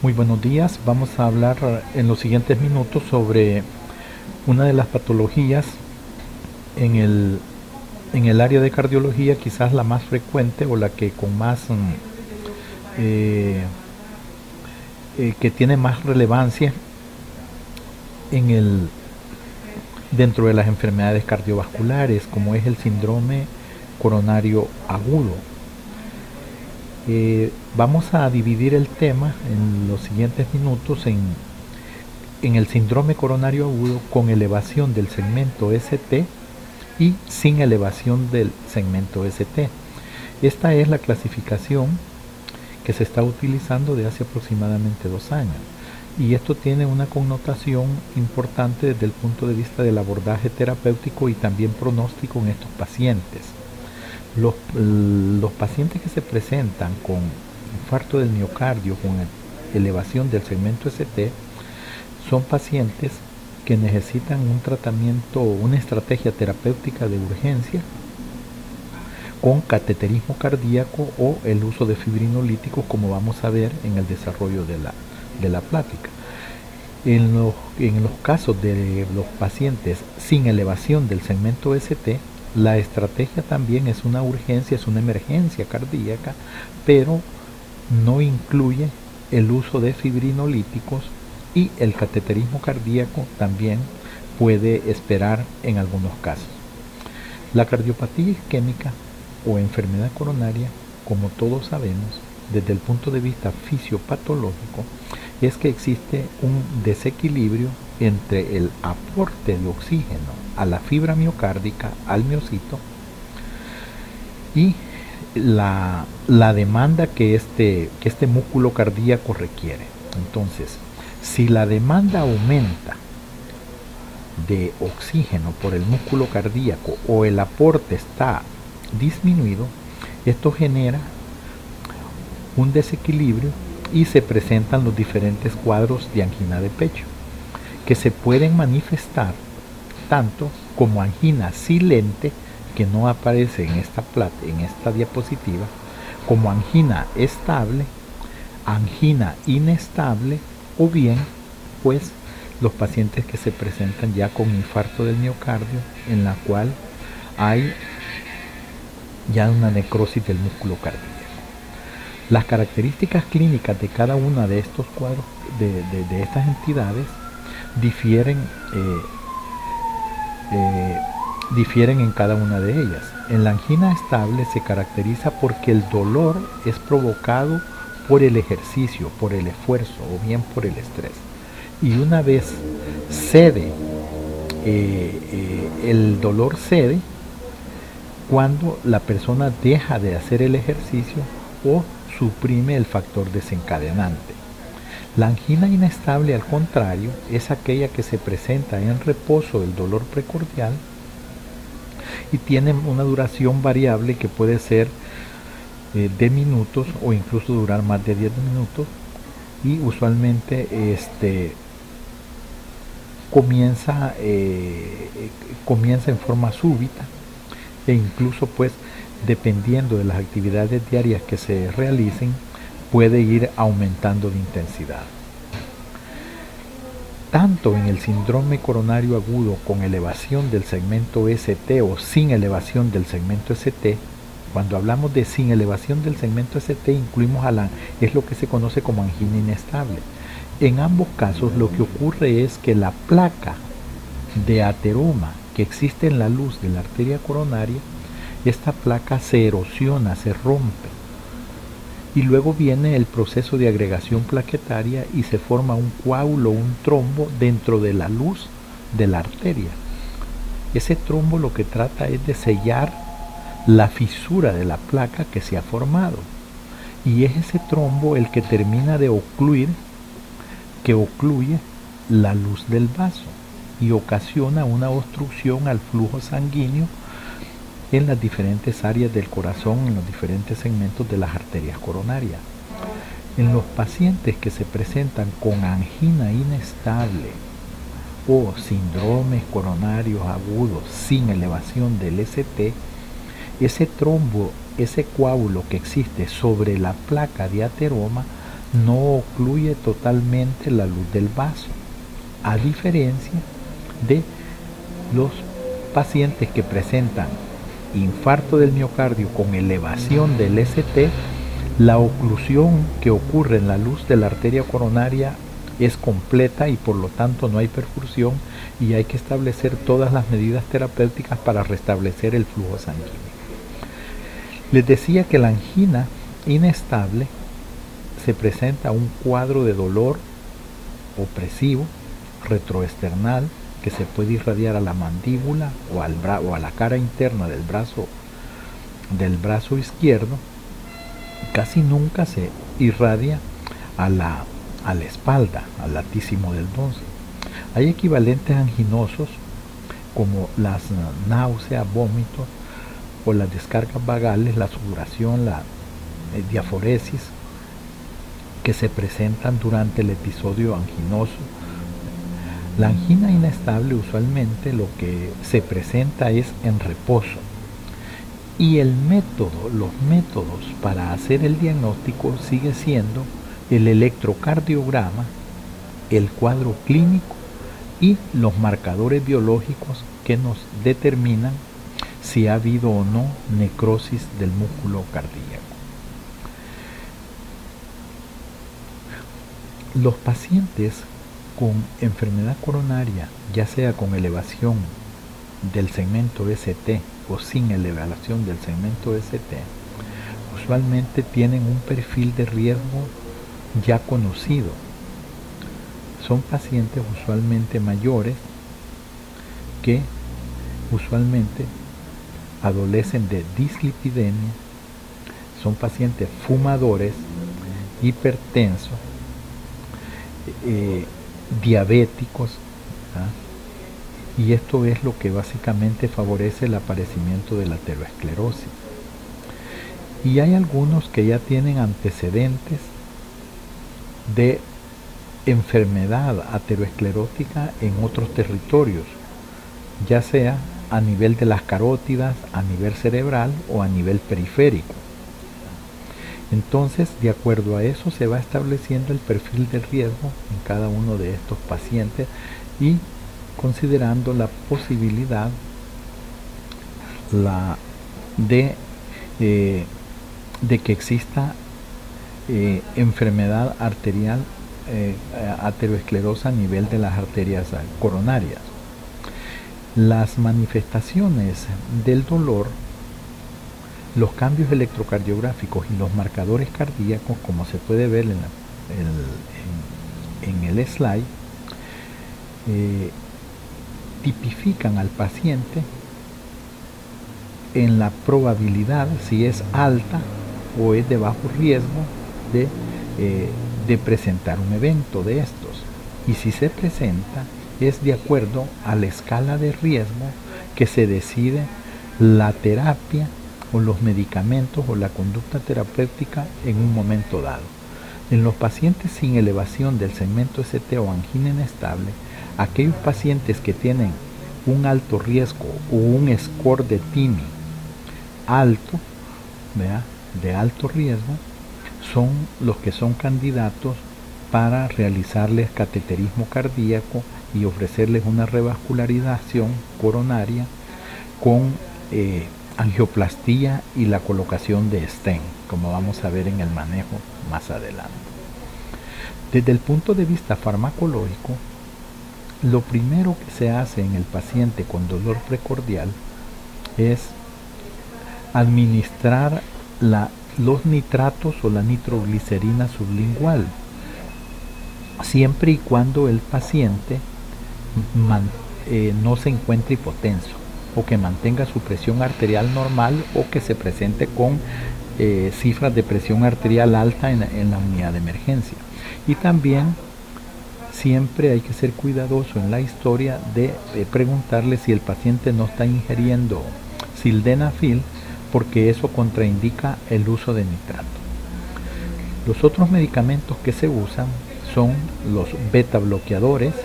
Muy buenos días. Vamos a hablar en los siguientes minutos sobre una de las patologías en el área de cardiología, quizás la más frecuente o la que con más eh, que tiene más relevancia en dentro de las enfermedades cardiovasculares, como es el síndrome coronario agudo. Vamos a dividir el tema en los siguientes minutos en el síndrome coronario agudo con elevación del segmento ST y sin elevación del segmento ST. Esta es la clasificación que se está utilizando de hace aproximadamente 2 años, y esto tiene una connotación importante desde el punto de vista del abordaje terapéutico y también pronóstico en estos pacientes. Los pacientes que se presentan con infarto del miocardio con elevación del segmento ST son pacientes que necesitan un tratamiento, una estrategia terapéutica de urgencia con cateterismo cardíaco o el uso de fibrinolíticos, como vamos a ver en el desarrollo de la plática. En los casos de los pacientes sin elevación del segmento ST, la estrategia también es una urgencia, es una emergencia cardíaca, pero no incluye el uso de fibrinolíticos, y el cateterismo cardíaco también puede esperar en algunos casos. La cardiopatía isquémica o enfermedad coronaria, como todos sabemos, desde el punto de vista fisiopatológico, es que existe un desequilibrio entre el aporte de oxígeno a la fibra miocárdica, al miocito, y la demanda que este músculo cardíaco requiere. Entonces, si la demanda aumenta de oxígeno por el músculo cardíaco o el aporte está disminuido, esto genera un desequilibrio y se presentan los diferentes cuadros de angina de pecho, que se pueden manifestar tanto como angina silente, que no aparece en esta diapositiva, como angina estable, angina inestable, o bien pues los pacientes que se presentan ya con infarto del miocardio, en la cual hay ya una necrosis del músculo cardíaco. Las características clínicas de cada una de estos cuadros, de estas entidades, difieren en cada una de ellas. En la angina estable se caracteriza porque el dolor es provocado por el ejercicio, por el esfuerzo o bien por el estrés. Y una vez cede, el dolor cede cuando la persona deja de hacer el ejercicio o suprime el factor desencadenante. La angina inestable, al contrario, es aquella que se presenta en reposo del dolor precordial y tiene una duración variable que puede ser de minutos o incluso durar más de 10 minutos, y usualmente comienza en forma súbita, e incluso pues dependiendo de las actividades diarias que se realicen puede ir aumentando de intensidad. Tanto en el síndrome coronario agudo con elevación del segmento ST o sin elevación del segmento ST, cuando hablamos de sin elevación del segmento ST incluimos es lo que se conoce como angina inestable. En ambos casos lo que ocurre es que la placa de ateroma que existe en la luz de la arteria coronaria, esta placa se erosiona, se rompe, y luego viene el proceso de agregación plaquetaria y se forma un coágulo, un trombo dentro de la luz de la arteria. Ese trombo lo que trata es de sellar la fisura de la placa que se ha formado, y es ese trombo el que termina de ocluye la luz del vaso y ocasiona una obstrucción al flujo sanguíneo en las diferentes áreas del corazón, en los diferentes segmentos de las arterias coronarias. En los pacientes que se presentan con angina inestable o síndromes coronarios agudos sin elevación del ST, ese trombo, ese coágulo que existe sobre la placa de ateroma no ocluye totalmente la luz del vaso, a diferencia de los pacientes que presentan infarto del miocardio con elevación del ST. La oclusión que ocurre en la luz de la arteria coronaria es completa y por lo tanto no hay perfusión, y hay que establecer todas las medidas terapéuticas para restablecer el flujo sanguíneo. Les decía que la angina inestable se presenta un cuadro de dolor opresivo retroesternal que se puede irradiar a la mandíbula o a la cara interna del brazo izquierdo. Casi nunca se irradia a la espalda, al latísimo del bronce. Hay equivalentes anginosos como las náuseas, vómitos o las descargas vagales, la sudoración, la diaforesis, que se presentan durante el episodio anginoso. La angina inestable usualmente lo que se presenta es en reposo, y los métodos para hacer el diagnóstico sigue siendo el electrocardiograma, el cuadro clínico y los marcadores biológicos que nos determinan si ha habido o no necrosis del músculo cardíaco. Los pacientes con enfermedad coronaria, ya sea con elevación del segmento ST o sin elevación del segmento ST, usualmente tienen un perfil de riesgo ya conocido. Son pacientes usualmente mayores que usualmente adolecen de dislipidemia, son pacientes fumadores, hipertensos, diabéticos, y esto es lo que básicamente favorece el aparecimiento de la aterosclerosis. Y hay algunos que ya tienen antecedentes de enfermedad aterosclerótica en otros territorios, ya sea a nivel de las carótidas, a nivel cerebral o a nivel periférico. Entonces, de acuerdo a eso, se va estableciendo el perfil de riesgo en cada uno de estos pacientes y considerando la posibilidad de que exista enfermedad arterial aterosclerosa a nivel de las arterias coronarias. Las manifestaciones del dolor, los cambios electrocardiográficos y los marcadores cardíacos, como se puede ver en el slide, tipifican al paciente en la probabilidad si es alta o es de bajo riesgo de presentar un evento de estos, y si se presenta es de acuerdo a la escala de riesgo que se decide la terapia o los medicamentos o la conducta terapéutica en un momento dado. En los pacientes sin elevación del segmento ST o angina inestable, aquellos pacientes que tienen un alto riesgo o un score de TIMI alto, de alto riesgo, son los que son candidatos para realizarles cateterismo cardíaco y ofrecerles una revascularización coronaria con angioplastía y la colocación de stent, como vamos a ver en el manejo más adelante. Desde el punto de vista farmacológico, lo primero que se hace en el paciente con dolor precordial es administrar los nitratos o la nitroglicerina sublingual, siempre y cuando el paciente no se encuentre hipotenso, o que mantenga su presión arterial normal, o que se presente con cifras de presión arterial alta en la unidad de emergencia. Y también siempre hay que ser cuidadoso en la historia de preguntarle si el paciente no está ingiriendo sildenafil, porque eso contraindica el uso de nitrato. Los otros medicamentos que se usan son los beta bloqueadores,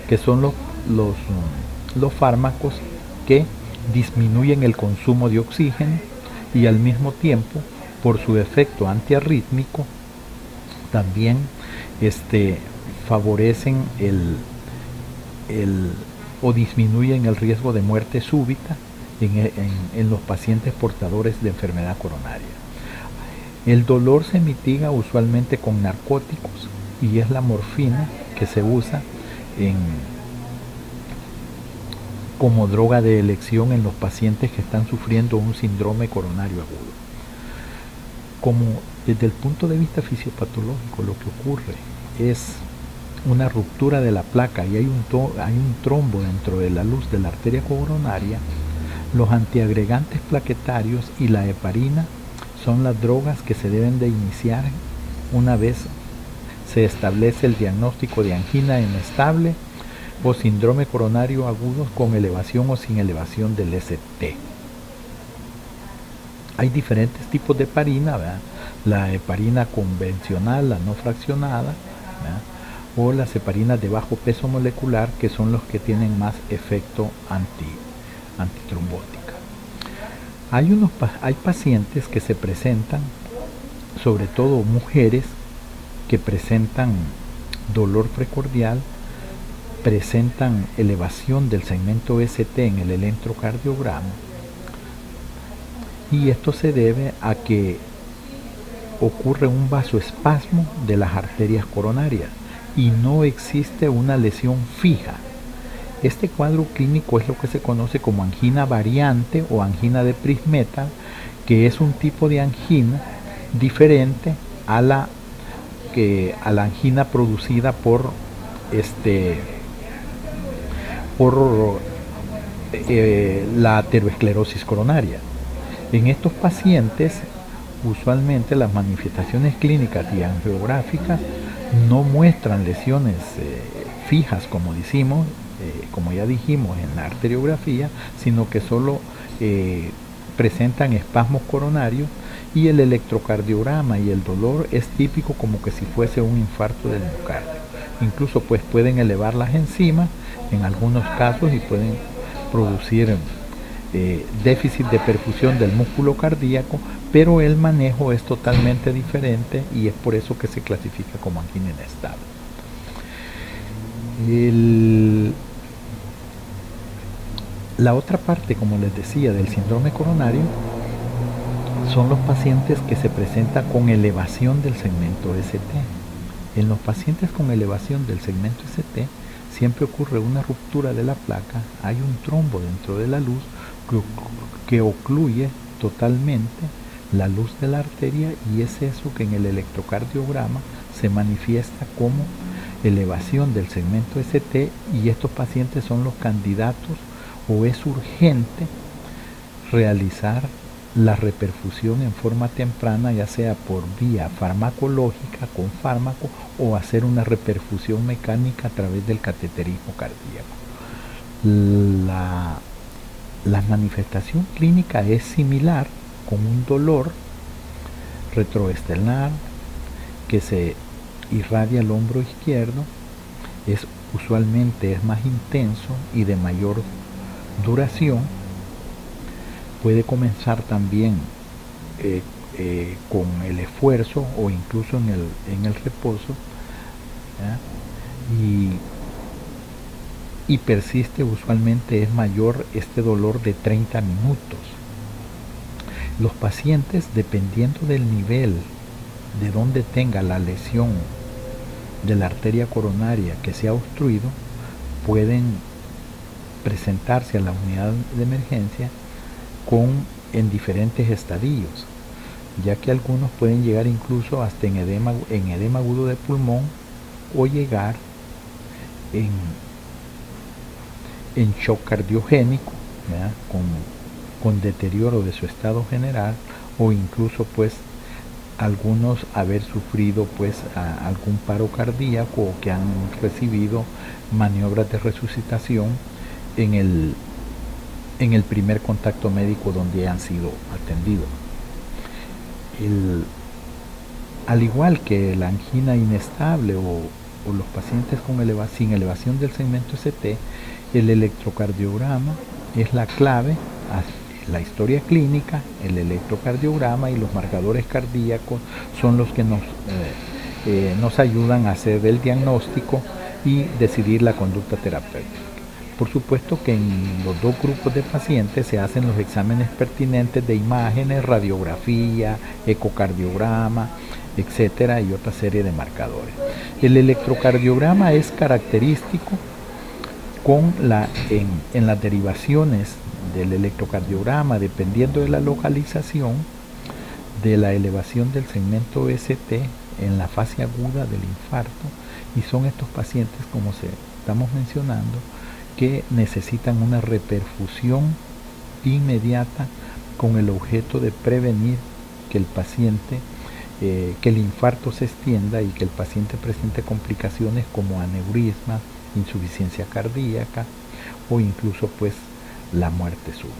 que son los fármacos que disminuyen el consumo de oxígeno y al mismo tiempo, por su efecto antiarrítmico, también favorecen o disminuyen el riesgo de muerte súbita en los pacientes portadores de enfermedad coronaria. El dolor se mitiga usualmente con narcóticos y es la morfina que se usa como droga de elección en los pacientes que están sufriendo un síndrome coronario agudo. Como desde el punto de vista fisiopatológico lo que ocurre es una ruptura de la placa y hay un trombo dentro de la luz de la arteria coronaria, los antiagregantes plaquetarios y la heparina son las drogas que se deben de iniciar una vez se establece el diagnóstico de angina inestable o síndrome coronario agudo con elevación o sin elevación del ST. Hay diferentes tipos de heparina, ¿verdad? La heparina convencional, la no fraccionada, ¿verdad? O las heparinas de bajo peso molecular, que son los que tienen más efecto antitrombótica. Hay pacientes que se presentan, sobre todo mujeres, que presentan dolor precordial, presentan elevación del segmento ST en el electrocardiograma, y esto se debe a que ocurre un vasoespasmo de las arterias coronarias y no existe una lesión fija. Este cuadro clínico es lo que se conoce como angina variante o angina de Prinzmetal, que es un tipo de angina diferente a la angina producida por la aterosclerosis coronaria. En estos pacientes, usualmente las manifestaciones clínicas y angiográficas no muestran lesiones fijas, como ya dijimos en la arteriografía, sino que solo presentan espasmos coronarios, y el electrocardiograma y el dolor es típico como que si fuese un infarto del miocardio. Incluso pues pueden elevar las enzimas en algunos casos y pueden producir déficit de perfusión del músculo cardíaco, pero el manejo es totalmente diferente y es por eso que se clasifica como angina inestable. La otra parte, como les decía, del síndrome coronario son los pacientes que se presentan con elevación del segmento ST. En los pacientes con elevación del segmento ST siempre ocurre una ruptura de la placa, hay un trombo dentro de la luz que ocluye totalmente la luz de la arteria, y es eso que en el electrocardiograma se manifiesta como elevación del segmento ST, y estos pacientes son los candidatos o es urgente realizar la reperfusión en forma temprana, ya sea por vía farmacológica con fármaco o hacer una reperfusión mecánica a través del cateterismo cardíaco. La manifestación clínica es similar, con un dolor retroestelar que se irradia al hombro izquierdo, usualmente es más intenso y de mayor duración. Puede comenzar también con el esfuerzo o incluso en el reposo, y persiste, usualmente es mayor este dolor de 30 minutos. Los pacientes, dependiendo del nivel de donde tenga la lesión de la arteria coronaria que se ha obstruido, pueden presentarse a la unidad de emergencia en diferentes estadios, ya que algunos pueden llegar incluso hasta en edema agudo de pulmón, o llegar en shock cardiogénico, con deterioro de su estado general, o incluso pues algunos haber sufrido pues algún paro cardíaco, o que han recibido maniobras de resucitación en el primer contacto médico donde han sido atendidos. Al igual que la angina inestable o los pacientes sin elevación del segmento ST, el electrocardiograma es la clave. La historia clínica, el electrocardiograma y los marcadores cardíacos son los que nos nos ayudan a hacer el diagnóstico y decidir la conducta terapéutica. Por supuesto que en los dos grupos de pacientes se hacen los exámenes pertinentes de imágenes, radiografía, ecocardiograma, etcétera, y otra serie de marcadores. El electrocardiograma es característico en las derivaciones del electrocardiograma, dependiendo de la localización de la elevación del segmento ST en la fase aguda del infarto, y son estos pacientes, como estamos mencionando, que necesitan una reperfusión inmediata con el objeto de prevenir que el paciente, que el infarto se extienda y que el paciente presente complicaciones como aneurisma, insuficiencia cardíaca o incluso pues la muerte súbita.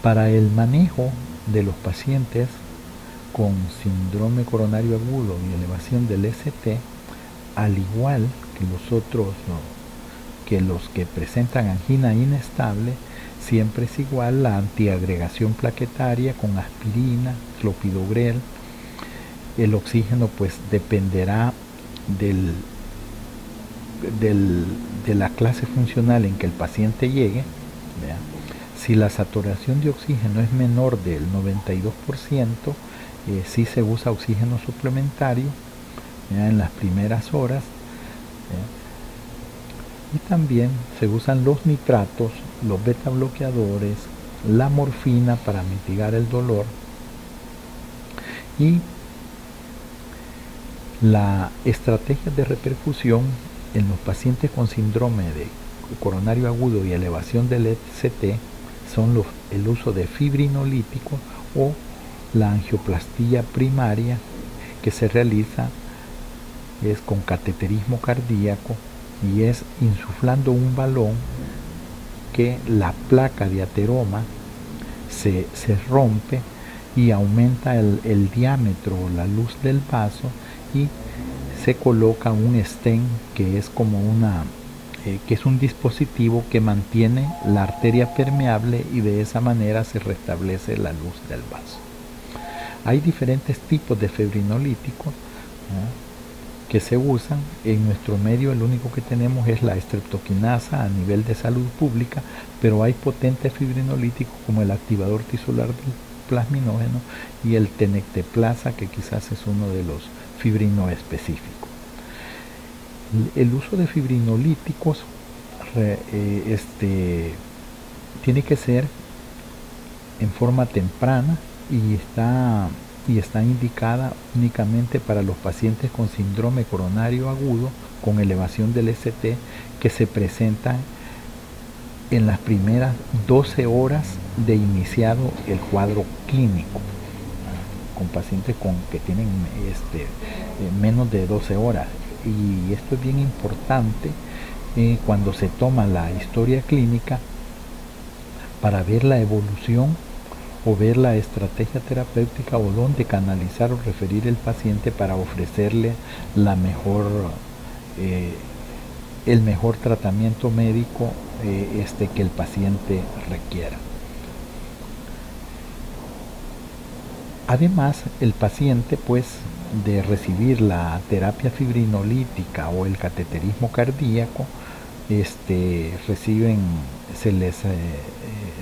Para el manejo de los pacientes con síndrome coronario agudo y elevación del ST, al igual que los que presentan angina inestable, siempre es igual la antiagregación plaquetaria con aspirina, clopidogrel. El oxígeno pues dependerá de la clase funcional en que el paciente llegue. ¿Vea? Si la saturación de oxígeno es menor del 92%, sí se usa oxígeno suplementario, ¿vea?, en las primeras horas. ¿Vea? Y también se usan los nitratos, los beta bloqueadores, la morfina para mitigar el dolor, y la estrategia de reperfusión en los pacientes con síndrome de coronario agudo y elevación del ST son el uso de fibrinolíticos o la angioplastía primaria, que se realiza es con cateterismo cardíaco y es insuflando un balón que la placa de ateroma se rompe y aumenta el diámetro o la luz del vaso, y se coloca un stent que es como que es un dispositivo que mantiene la arteria permeable, y de esa manera se restablece la luz del vaso. Hay diferentes tipos de fibrinolíticos, ¿no?, que se usan. En nuestro medio el único que tenemos es la streptokinasa a nivel de salud pública, pero hay potentes fibrinolíticos como el activador tisular del plasminógeno y el tenecteplasa, que quizás es uno de los fibrinoespecíficos. El uso de fibrinolíticos tiene que ser en forma temprana y está indicada únicamente para los pacientes con síndrome coronario agudo con elevación del ST que se presentan en las primeras 12 horas de iniciado el cuadro clínico, con pacientes que tienen menos de 12 horas. Y esto es bien importante cuando se toma la historia clínica para ver la evolución o ver la estrategia terapéutica o dónde canalizar o referir el paciente para ofrecerle el mejor tratamiento médico que el paciente requiera. Además, el paciente, pues, de recibir la terapia fibrinolítica o el cateterismo cardíaco,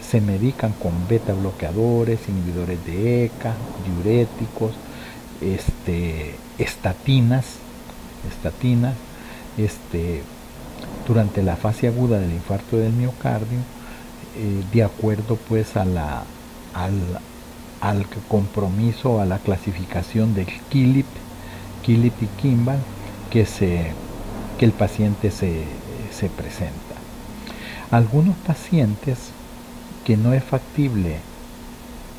se medican con beta bloqueadores, inhibidores de ECA, diuréticos, estatinas, durante la fase aguda del infarto del miocardio, de acuerdo pues al compromiso, a la clasificación del Killip y Kimball que el paciente se presenta. Algunos pacientes que no es factible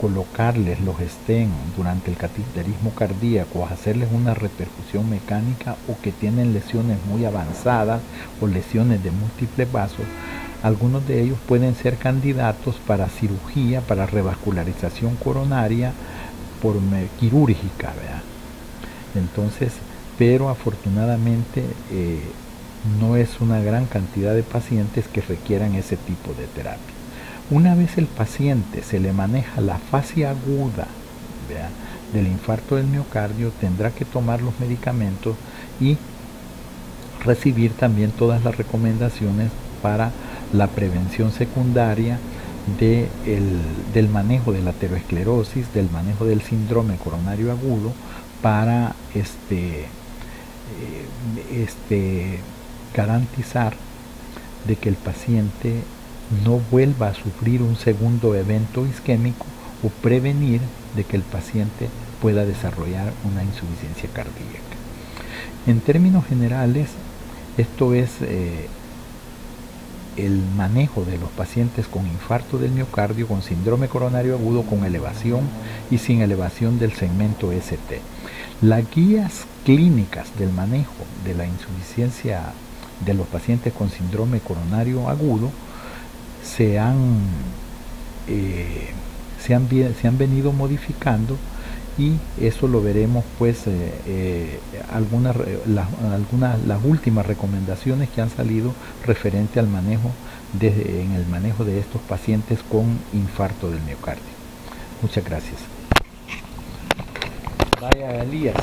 colocarles los stents durante el cateterismo cardíaco o hacerles una reperfusión mecánica, o que tienen lesiones muy avanzadas o lesiones de múltiples vasos, algunos de ellos pueden ser candidatos para cirugía, para revascularización coronaria quirúrgica, ¿verdad? Entonces, pero afortunadamente no es una gran cantidad de pacientes que requieran ese tipo de terapia. Una vez el paciente se le maneja la fase aguda, ¿verdad?, del infarto del miocardio tendrá que tomar los medicamentos y recibir también todas las recomendaciones para la prevención secundaria del manejo de la aterosclerosis, del manejo del síndrome coronario agudo, para garantizar de que el paciente no vuelva a sufrir un segundo evento isquémico o prevenir de que el paciente pueda desarrollar una insuficiencia cardíaca. En términos generales, esto es el manejo de los pacientes con infarto del miocardio, con síndrome coronario agudo, con elevación y sin elevación del segmento ST. Las guías clínicas del manejo de la insuficiencia de los pacientes con síndrome coronario agudo se han venido modificando, y eso lo veremos pues las últimas recomendaciones que han salido referente al manejo en el manejo de estos pacientes con infarto del miocardio. Muchas gracias. Vaya, Elías.